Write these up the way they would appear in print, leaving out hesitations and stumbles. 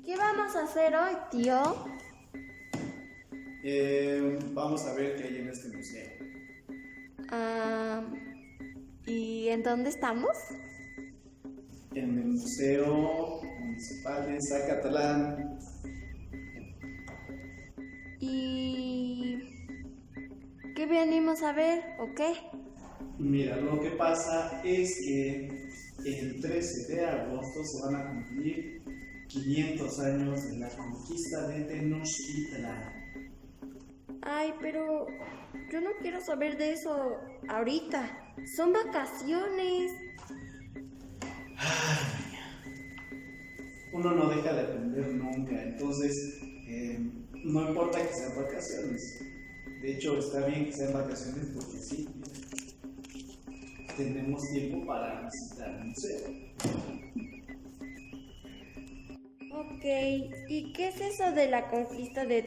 ¿Qué vamos a hacer hoy, tío? Vamos a ver qué hay en este museo. ¿Y en dónde estamos? En el Museo Municipal de Zacatlán. ¿Y qué venimos a ver o qué? Mira, lo que pasa es que el 13 de agosto se van a cumplir 500 años de la conquista de Tenochtitlan. Ay, pero yo no quiero saber de eso ahorita. Son vacaciones. Uno no deja de aprender nunca, entonces no importa que sean vacaciones. De hecho, está bien que sean vacaciones porque sí, tenemos tiempo para visitar el museo. Ok, ¿y qué es eso de la conquista de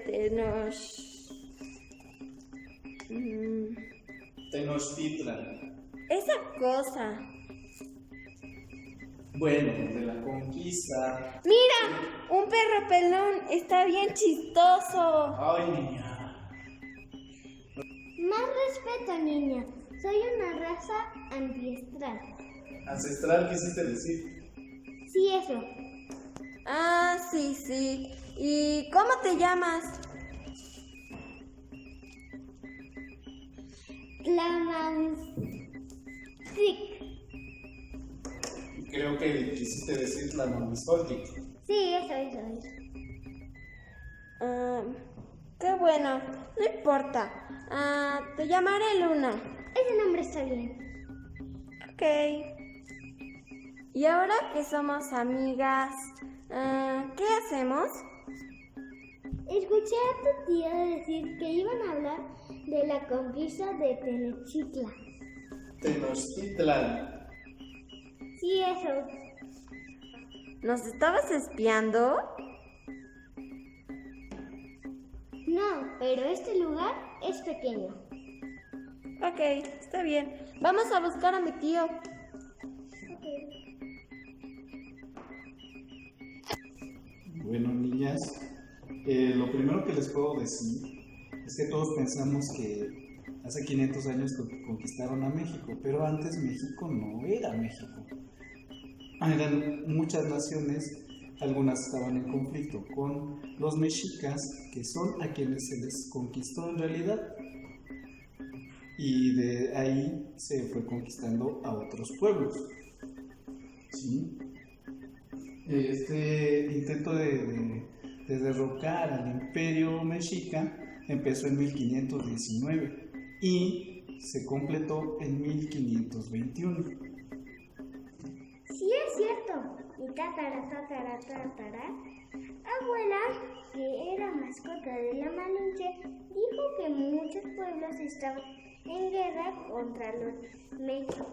Tenochtitlan. Esa cosa. Bueno, de la conquista. ¡Mira! Un perro pelón. Está bien chistoso. Ay, niña. Más respeto, niña. Soy una raza ancestral. Ancestral, quisiste decir. Sí, eso. Ah, sí, sí. ¿Y cómo te llamas? Tlamantic. Creo que quisiste decir la Mamisoltic. Sí, eso. Qué bueno. No importa. Te llamaré Luna. Ese nombre está bien. Ok. Y ahora que somos amigas, ¿qué hacemos? Escuché a tu tía decir que iban a hablar de la conquista de Tenochtitlan. Tenochtitlan. Sí, eso. ¿Nos estabas espiando? No, pero este lugar es pequeño. Ok, está bien. Vamos a buscar a mi tío. Bueno, niñas, lo primero que les puedo decir es que todos pensamos que hace 500 años conquistaron a México, pero antes México no era México. Eran muchas naciones, algunas estaban en conflicto con los mexicas, que son a quienes se les conquistó en realidad. Y de ahí se fue conquistando a otros pueblos. ¿Sí? Este intento de derrocar al imperio mexica empezó en 1519 y se completó en 1521. Sí, es cierto. Mi tatara, abuela, que era mascota de la Malinche, dijo que muchos pueblos estaban en guerra contra los mexicas.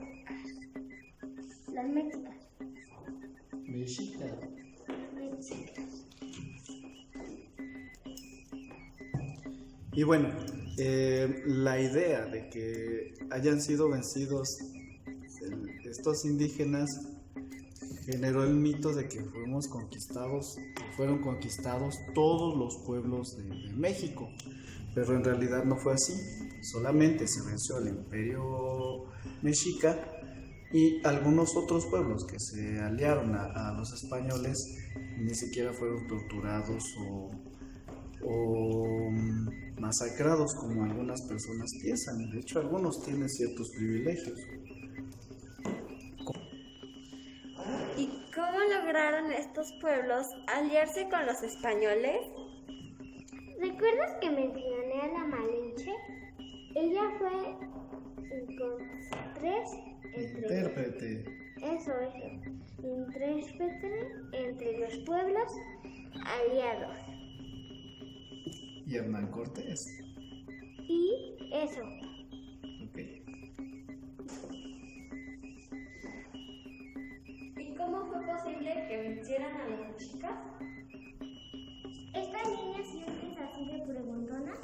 Los mexicas. Mexicas. Y bueno, la idea de que hayan sido vencidos estos indígenas generó el mito de que fueron conquistados todos los pueblos de México, pero en realidad no fue así. Solamente se venció el imperio mexica y algunos otros pueblos que se aliaron a los españoles ni siquiera fueron torturados o masacrados como algunas personas piensan. De hecho, algunos tienen ciertos privilegios. ¿Y cómo lograron estos pueblos aliarse con los españoles? ¿Recuerdas que mencioné a la Malinche? Ella fue Intérprete. Intérprete entre los pueblos aliados. Y Hernán Cortés. Y eso. Ok. ¿Y cómo fue posible que vencieran a los mexicas? ¿Esta niña siempre es así de preguntona?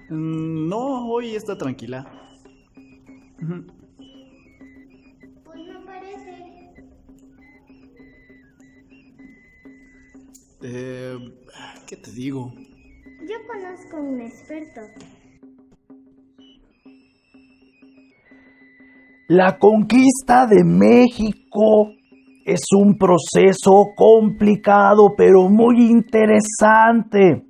No, hoy está tranquila. Pues no parece. ¿Qué te digo? Yo conozco un experto. La conquista de México es un proceso complicado pero muy interesante.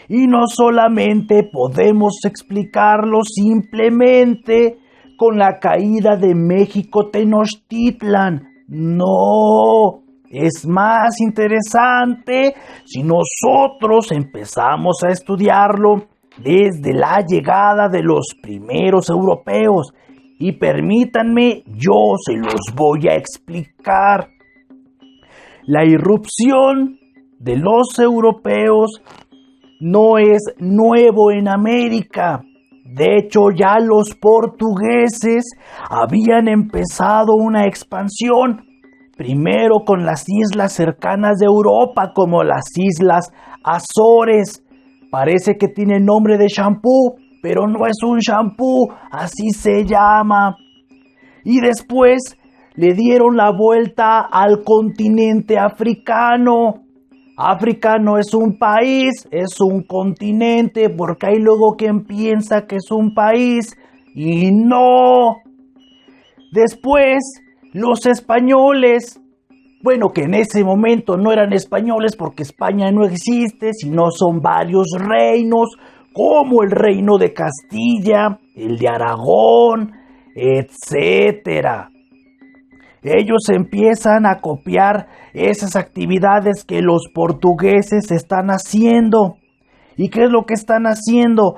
Y no solamente podemos explicarlo simplemente con la caída de México Tenochtitlan. No, es más interesante si nosotros empezamos a estudiarlo desde la llegada de los primeros europeos. Y permítanme, yo se los voy a explicar. La irrupción de los europeos no es nuevo en América. De hecho, ya los portugueses habían empezado una expansión, primero con las islas cercanas de Europa, como las islas Azores. Parece que tiene nombre de shampoo, pero no es un shampoo, así se llama. Y después le dieron la vuelta al continente africano. África no es un país, es un continente, porque hay luego quien piensa que es un país, y no. Después, los españoles, bueno, que en ese momento no eran españoles porque España no existe, sino son varios reinos, como el reino de Castilla, el de Aragón, etcétera. Ellos empiezan a copiar esas actividades que los portugueses están haciendo. ¿Y qué es lo que están haciendo?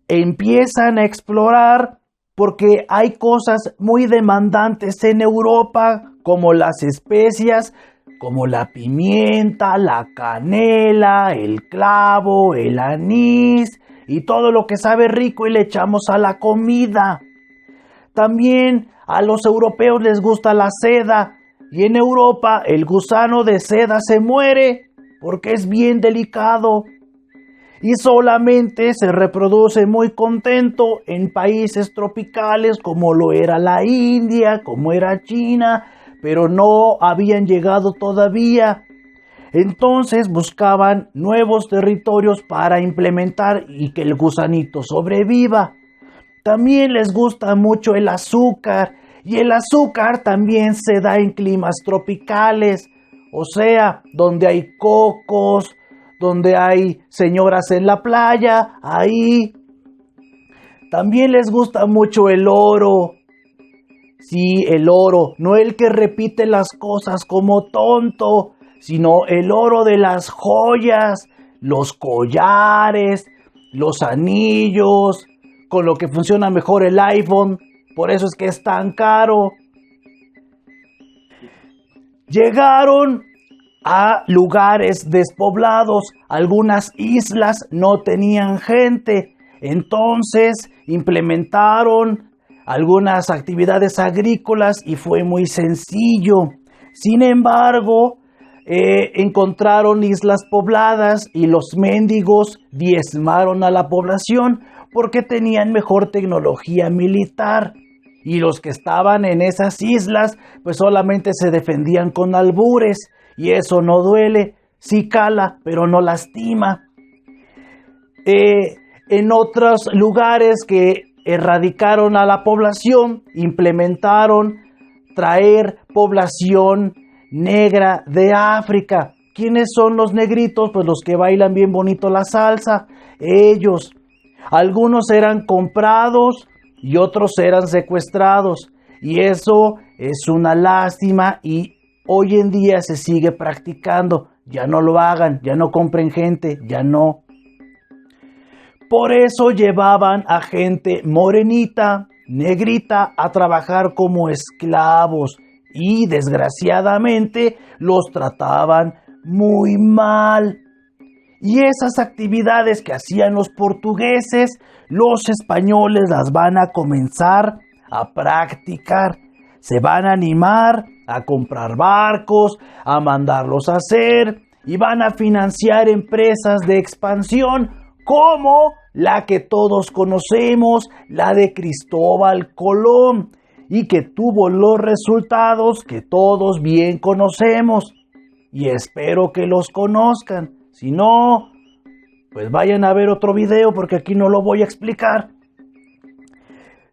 Empiezan a explorar porque hay cosas muy demandantes en Europa, como las especias, como la pimienta, la canela, el clavo, el anís y todo lo que sabe rico y le echamos a la comida. También a los europeos les gusta la seda y en Europa el gusano de seda se muere porque es bien delicado y solamente se reproduce muy contento en países tropicales como lo era la India, como era China, pero no habían llegado todavía. Entonces buscaban nuevos territorios para implementar y que el gusanito sobreviva. También les gusta mucho el azúcar y el azúcar también se da en climas tropicales, o sea, donde hay cocos, donde hay señoras en la playa, ahí. También les gusta mucho el oro. Sí, el oro, no el que repite las cosas como tonto, sino el oro de las joyas, los collares, los anillos, con lo que funciona mejor el iPhone, por eso es que es tan caro. Llegaron a lugares despoblados, algunas islas no tenían gente, entonces implementaron algunas actividades agrícolas y fue muy sencillo. Sin embargo, encontraron islas pobladas y los mendigos diezmaron a la población porque tenían mejor tecnología militar. Y los que estaban en esas islas, pues solamente se defendían con albures. Y eso no duele, sí cala, pero no lastima. En otros lugares que erradicaron a la población, implementaron traer población negra de África. ¿Quiénes son los negritos? Pues los que bailan bien bonito la salsa. Ellos. Algunos eran comprados y otros eran secuestrados. Y eso es una lástima y hoy en día se sigue practicando. Ya no lo hagan, ya no compren gente, ya no. Por eso llevaban a gente morenita, negrita, a trabajar como esclavos. Y desgraciadamente los trataban muy mal. Y esas actividades que hacían los portugueses, los españoles las van a comenzar a practicar. Se van a animar a comprar barcos, a mandarlos a hacer y van a financiar empresas de expansión como la que todos conocemos, la de Cristóbal Colón, y que tuvo los resultados que todos bien conocemos. y espero que los conozcan. Si no, pues vayan a ver otro video porque aquí no lo voy a explicar.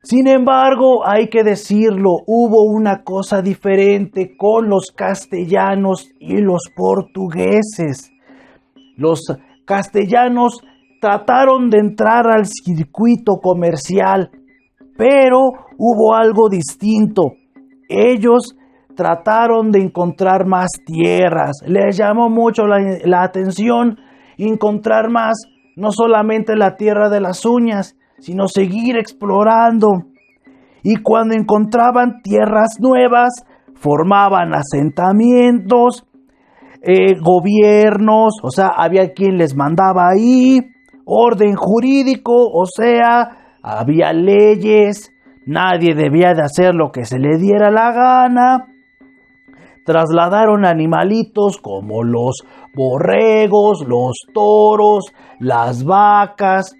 Sin embargo, hay que decirlo, hubo una cosa diferente con los castellanos y los portugueses. Los castellanos trataron de entrar al circuito comercial, pero hubo algo distinto. Ellos trataron de encontrar más tierras. Les llamó mucho la atención encontrar más, no solamente la tierra de las uñas, sino seguir explorando. Y cuando encontraban tierras nuevas, formaban asentamientos, gobiernos, o sea, había quien les mandaba ahí, orden jurídico, o sea, había leyes, nadie debía de hacer lo que se le diera la gana. Trasladaron animalitos como los borregos, los toros, las vacas,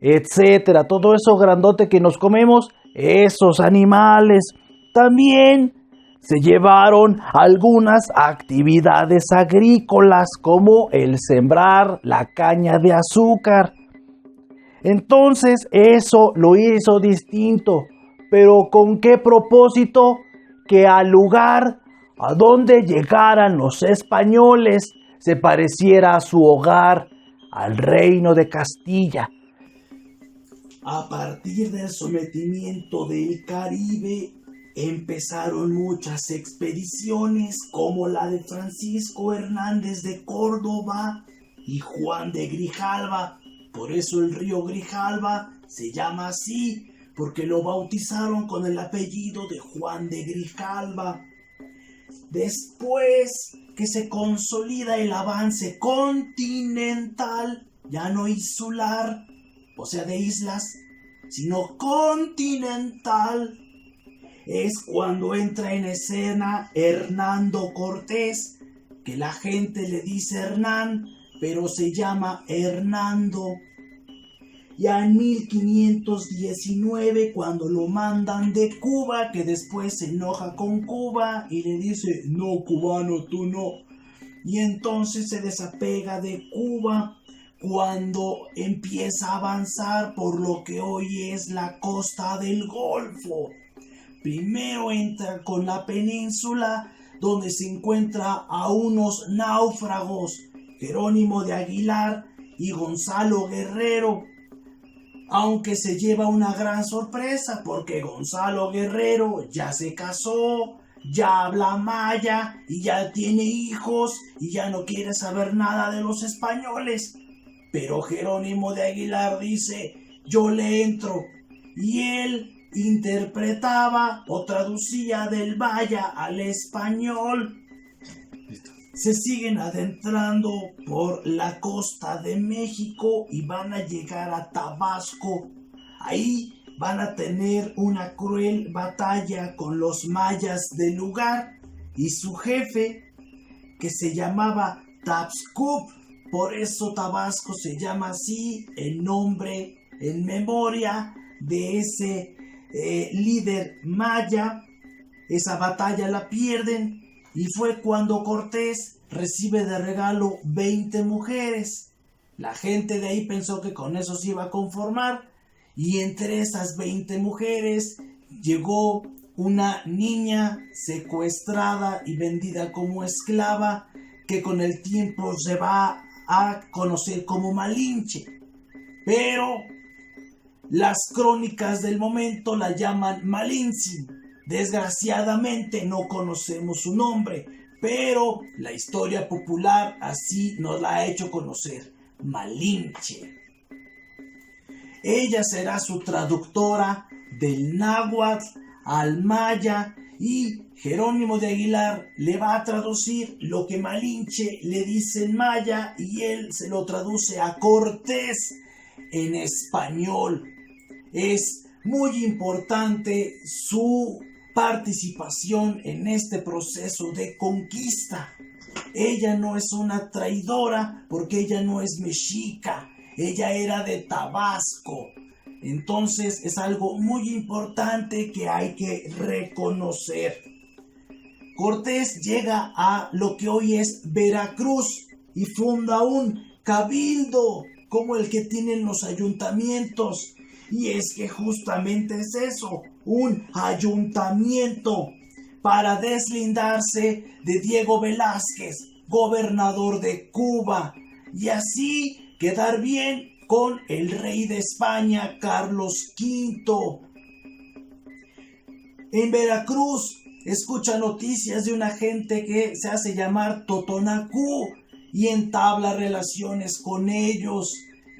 etcétera. Todo eso grandote que nos comemos, esos animales. También se llevaron algunas actividades agrícolas como el sembrar la caña de azúcar. Entonces eso lo hizo distinto, pero ¿con qué propósito? Que al lugar a donde llegaran los españoles se pareciera a su hogar, al reino de Castilla. A partir del sometimiento del Caribe, empezaron muchas expediciones como la de Francisco Hernández de Córdoba y Juan de Grijalva. Por eso el río Grijalva se llama así, porque lo bautizaron con el apellido de Juan de Grijalva. Después que se consolida el avance continental, ya no insular, o sea de islas, sino continental, es cuando entra en escena Hernando Cortés, que la gente le dice Hernán, pero se llama Hernando. Ya en 1519, cuando lo mandan de Cuba, que después se enoja con Cuba y le dice, no, cubano, tú no. Y entonces se desapega de Cuba cuando empieza a avanzar por lo que hoy es la costa del Golfo. Primero entra con la península, donde se encuentra a unos náufragos, Jerónimo de Aguilar y Gonzalo Guerrero. Aunque se lleva una gran sorpresa porque Gonzalo Guerrero ya se casó, ya habla maya y ya tiene hijos y ya no quiere saber nada de los españoles. Pero Jerónimo de Aguilar dice, yo le entro, y él interpretaba o traducía del maya al español. Se siguen adentrando por la costa de México y van a llegar a Tabasco. Ahí van a tener una cruel batalla con los mayas del lugar y su jefe, que se llamaba Tapscup. Por eso Tabasco se llama así, en nombre, en memoria de ese líder maya. Esa batalla la pierden. Y fue cuando Cortés recibe de regalo 20 mujeres. La gente de ahí pensó que con eso se iba a conformar. Y entre esas 20 mujeres llegó una niña secuestrada y vendida como esclava, que con el tiempo se va a conocer como Malinche. Pero las crónicas del momento la llaman Malintzin. Desgraciadamente no conocemos su nombre, pero la historia popular así nos la ha hecho conocer, Malinche. Ella será su traductora del náhuatl al maya y Jerónimo de Aguilar le va a traducir lo que Malinche le dice en maya y él se lo traduce a Cortés en español. Es muy importante su participación en este proceso de conquista. Ella no es una traidora porque ella no es mexica, ella era de Tabasco. Entonces es algo muy importante que hay que reconocer. Cortés llega a lo que hoy es Veracruz y funda un cabildo como el que tienen los ayuntamientos. Y es que justamente es eso, un ayuntamiento, para deslindarse de Diego Velázquez, gobernador de Cuba, y así quedar bien con el rey de España, Carlos V. En Veracruz escucha noticias de una gente que se hace llamar Totonacú y entabla relaciones con ellos.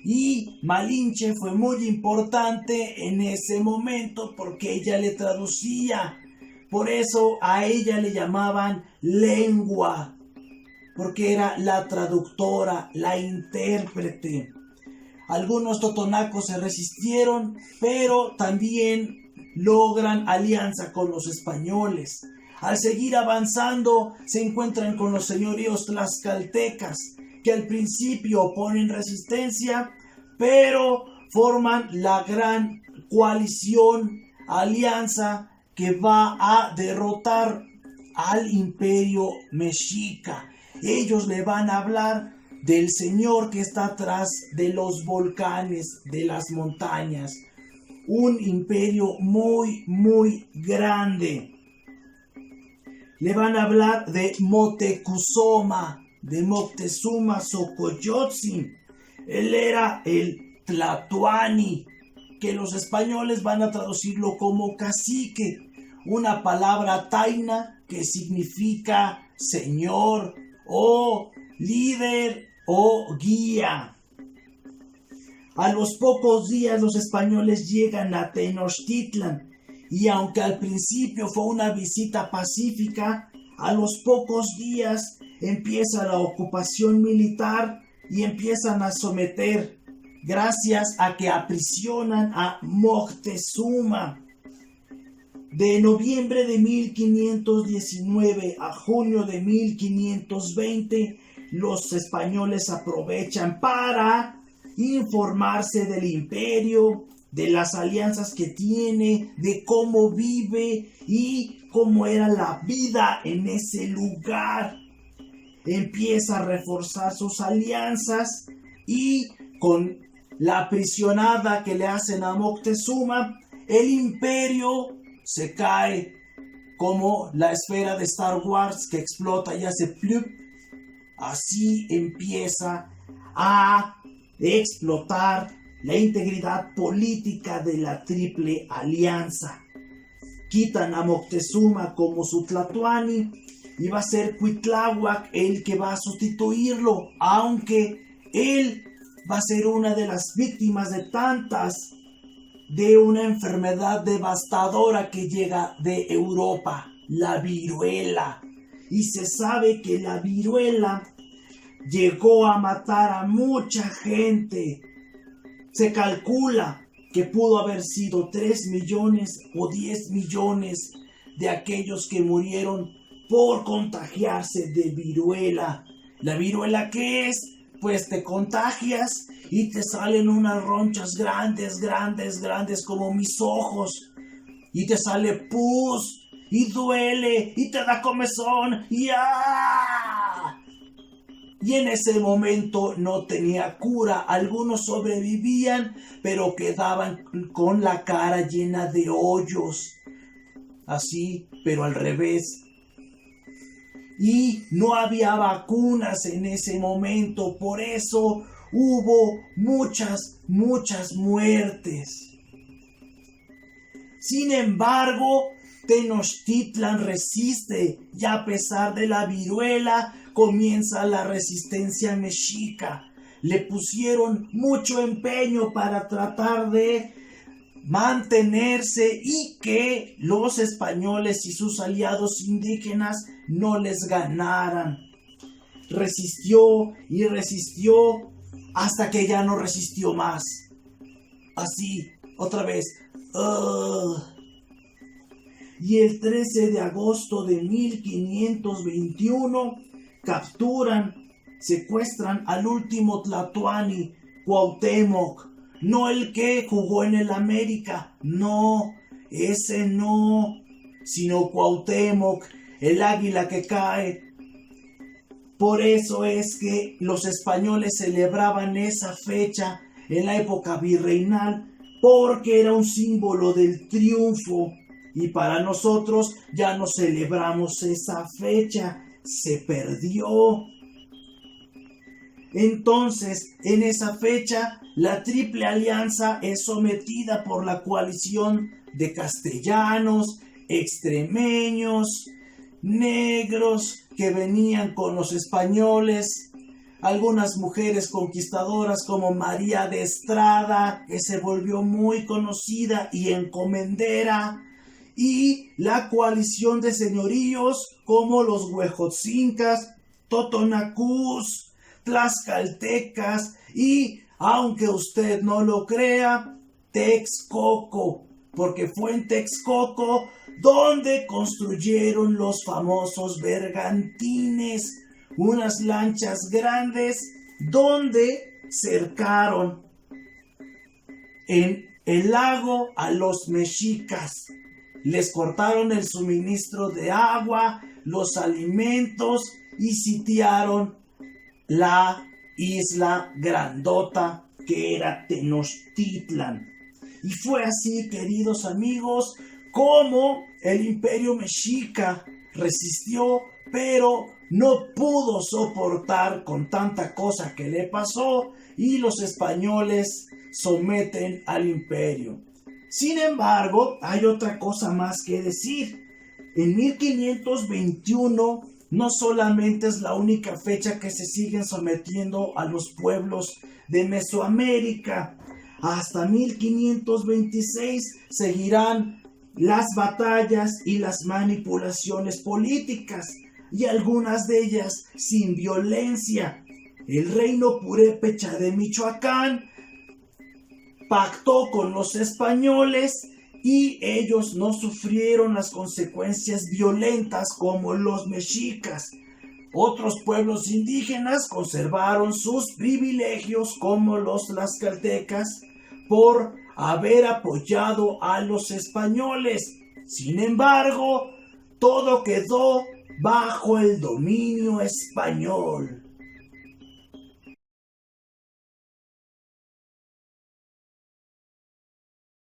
Y Malinche fue muy importante en ese momento porque ella le traducía. Por eso a ella le llamaban lengua, porque era la traductora, la intérprete. Algunos totonacos se resistieron, pero también logran alianza con los españoles. Al seguir avanzando, se encuentran con los señoríos tlaxcaltecas, que al principio oponen resistencia, pero forman la gran coalición, alianza, que va a derrotar al imperio mexica. Ellos le van a hablar del señor que está atrás de los volcanes, de las montañas. Un imperio muy, muy grande. Le van a hablar de Motecuzoma, de Moctezuma Xocoyotzin. Él era el Tlatoani, que los españoles van a traducirlo como cacique, una palabra taina que significa señor o líder o guía. A los pocos días los españoles llegan a Tenochtitlan y aunque al principio fue una visita pacífica, a los pocos días empieza la ocupación militar y empiezan a someter, gracias a que aprisionan a Moctezuma. De noviembre de 1519 a junio de 1520, los españoles aprovechan para informarse del imperio, de las alianzas que tiene, de cómo vive y cómo era la vida en ese lugar. Empieza a reforzar sus alianzas y con la aprisionada que le hacen a Moctezuma, el imperio se cae como la esfera de Star Wars que explota y hace plup. Así empieza a explotar la integridad política de la Triple Alianza. Quitan a Moctezuma como su tlatoani y va a ser Cuitláhuac el que va a sustituirlo, aunque él va a ser una de las víctimas de tantas de una enfermedad devastadora que llega de Europa, la viruela. Y se sabe que la viruela llegó a matar a mucha gente. Se calcula que pudo haber sido 3 millones o 10 millones de aquellos que murieron por contagiarse de viruela. ¿La viruela qué es? Pues te contagias y te salen unas ronchas grandes, grandes, grandes como mis ojos. Y te sale pus y duele y te da comezón y ¡ah! Y en ese momento no tenía cura. Algunos sobrevivían, pero quedaban con la cara llena de hoyos. Así, pero al revés. Y no había vacunas en ese momento, por eso hubo muchas muertes. Sin embargo, Tenochtitlan resiste y a pesar de la viruela comienza la resistencia mexica. Le pusieron mucho empeño para tratar de mantenerse y que los españoles y sus aliados indígenas no les ganaran. Resistió y resistió hasta que ya no resistió más. Así, otra vez. Y el 13 de agosto de 1521 capturan, secuestran al último tlatoani, Cuauhtémoc. No el que jugó en el América, no, ese no, sino Cuauhtémoc, el águila que cae. Por eso es que los españoles celebraban esa fecha en la época virreinal, porque era un símbolo del triunfo. Y para nosotros ya no celebramos esa fecha, se perdió. Entonces, en esa fecha, la Triple Alianza es sometida por la coalición de castellanos, extremeños, negros que venían con los españoles, algunas mujeres conquistadoras como María de Estrada, que se volvió muy conocida y encomendera, y la coalición de señoríos como los huejotzincas, totonacús, tlaxcaltecas y, aunque usted no lo crea, Texcoco, porque fue en Texcoco donde construyeron los famosos bergantines, unas lanchas grandes donde cercaron en el lago a los mexicas. Les cortaron el suministro de agua, los alimentos y sitiaron la isla grandota que era Tenochtitlan. Y fue así, queridos amigos, como el imperio mexica resistió, pero no pudo soportar con tanta cosa que le pasó y los españoles someten al imperio. Sin embargo, hay otra cosa más que decir. En 1521 no solamente es la única fecha que se siguen sometiendo a los pueblos de Mesoamérica. Hasta 1526 seguirán las batallas y las manipulaciones políticas, y algunas de ellas sin violencia. El reino purépecha de Michoacán pactó con los españoles y ellos no sufrieron las consecuencias violentas como los mexicas. Otros pueblos indígenas conservaron sus privilegios como los tlaxcaltecas por haber apoyado a los españoles. Sin embargo, todo quedó bajo el dominio español.